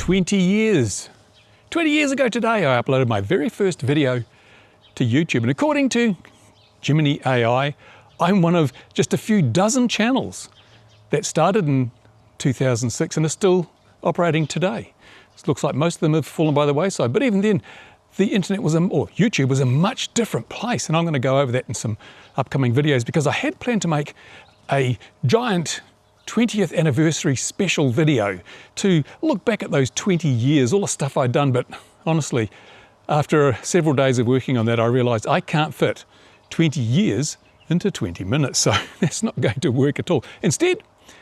20 years. 20 years ago today, I uploaded my very first video to YouTube. And according to Gemini AI, I'm one of just a few dozen channels that started in 2006 and are still operating today. It looks like most of them have fallen by the wayside. But even then, the internet was, or YouTube was a much different place. And I'm going to go over that in some upcoming videos because I had planned to make a giant 20th anniversary special video to look back at those 20 years, all the stuff I'd done. But honestly, after several days of working on that, I realized I can't fit 20 years into 20 minutes. So that's not going to work at all. Instead,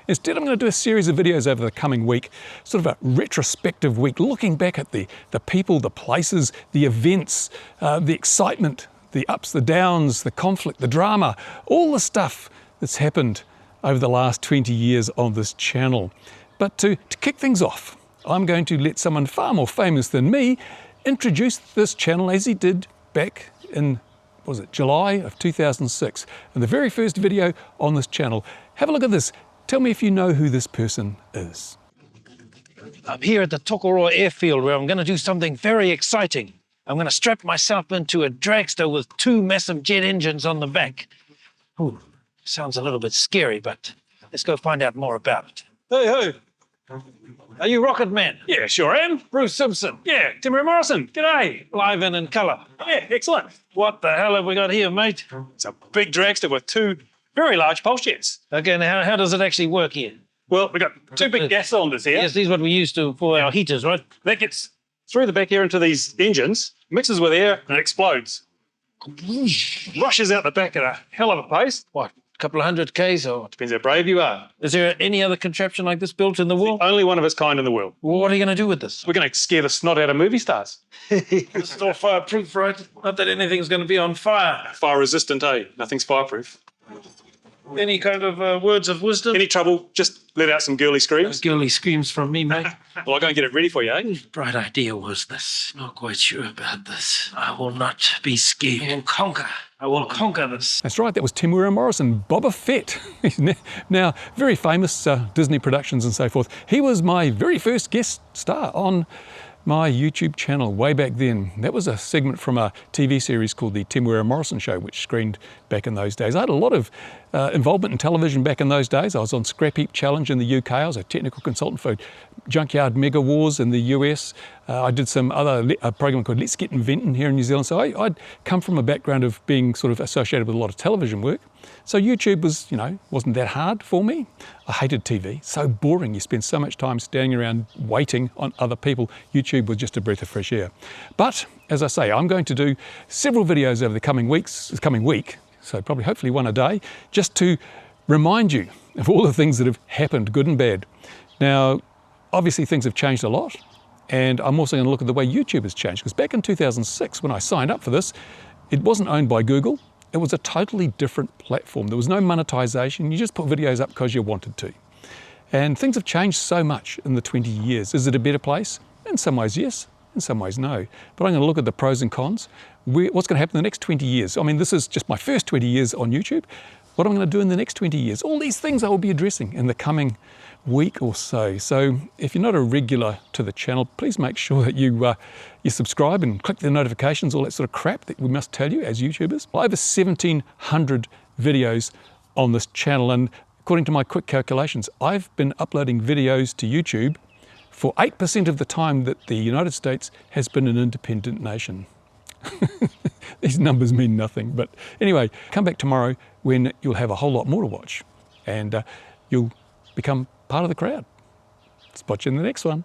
I'm going to do a series of videos over the coming week, sort of a retrospective week, looking back at the people, the places, the events, the excitement, the ups, the downs, the conflict, the drama, all the stuff that's happened over the last 20 years on this channel. But to kick things off, I'm going to let someone far more famous than me introduce this channel as he did back in, what was it, July of 2006. And the very first video on this channel. Have a look at this. Tell me if you know who this person is. I'm here at the Tokoroa airfield where I'm going to do something very exciting. I'm going to strap myself into a dragster with 2 massive jet engines on the back. Ooh, sounds a little bit scary, but let's go find out more about it. Hey, are you Rocket Man? Yeah, sure am. Bruce Simpson? Yeah, Temuera Morrison. G'day. Live and in colour. Yeah, excellent. What the hell have we got here, mate? It's a big dragster with 2 very large pulse jets. Okay, now how does it actually work here? Well, we've got 2 big gas cylinders here. Yes, these are what we use for our heaters, right? That gets through the back here into these engines, mixes with air, and it explodes. Rushes out the back at a hell of a pace. What, a couple of 100 Ks or? Depends how brave you are. Is there any other contraption like this built in the world? Only one of its kind in the world. Well, what are you going to do with this? We're going to scare the snot out of movie stars. It's all fireproof, right? Not that anything's going to be on fire. Fire resistant, eh? Nothing's fireproof. Any kind of words of wisdom? Any trouble, just let out some girly screams. Girly screams from me, mate. Well, I'll go and get it ready for you, eh? Bright idea was this. Not quite sure about this. I will not be scared. I will conquer. I will conquer this. That's right, that was Temuera Morrison, Boba Fett. He's now very famous, Disney productions and so forth. He was my very first guest star on my YouTube channel way back then. That was a segment from a TV series called The Temuera Morrison Show, which screened back in those days. I had a lot of involvement in television back in those days. I was on Scrap Heap Challenge in the UK. I was a technical consultant for Junkyard Mega Wars in the US. I did some other program called Let's Get Inventing here in New Zealand. So I'd come from a background of being sort of associated with a lot of television work. So YouTube was, wasn't that hard for me. I hated TV, so boring. You spend so much time standing around waiting on other people. YouTube was just a breath of fresh air. But as I say, I'm going to do several videos over the coming week, so probably hopefully one a day, just to remind you of all the things that have happened, good and bad. Now, obviously things have changed a lot, and I'm also going to look at the way YouTube has changed, because back in 2006, when I signed up for this, it wasn't owned by Google. It was a totally different platform. There was no monetization. You just put videos up because you wanted to. And things have changed so much in the 20 years. Is it a better place? In some ways, yes. In some ways, no. But I'm going to look at the pros and cons. What's going to happen in the next 20 years? I mean, this is just my first 20 years on YouTube. What am I going to do in the next 20 years? All these things I will be addressing in the coming week or so. So if you're not a regular to the channel, please make sure that you subscribe and click the notifications, all that sort of crap that we must tell you as YouTubers. Over 1,700 videos on this channel, and according to my quick calculations, I've been uploading videos to YouTube for 8% of the time that the United States has been an independent nation. These numbers mean nothing, but anyway, come back tomorrow when you'll have a whole lot more to watch, and you'll become part of the crowd. Spot you in the next one.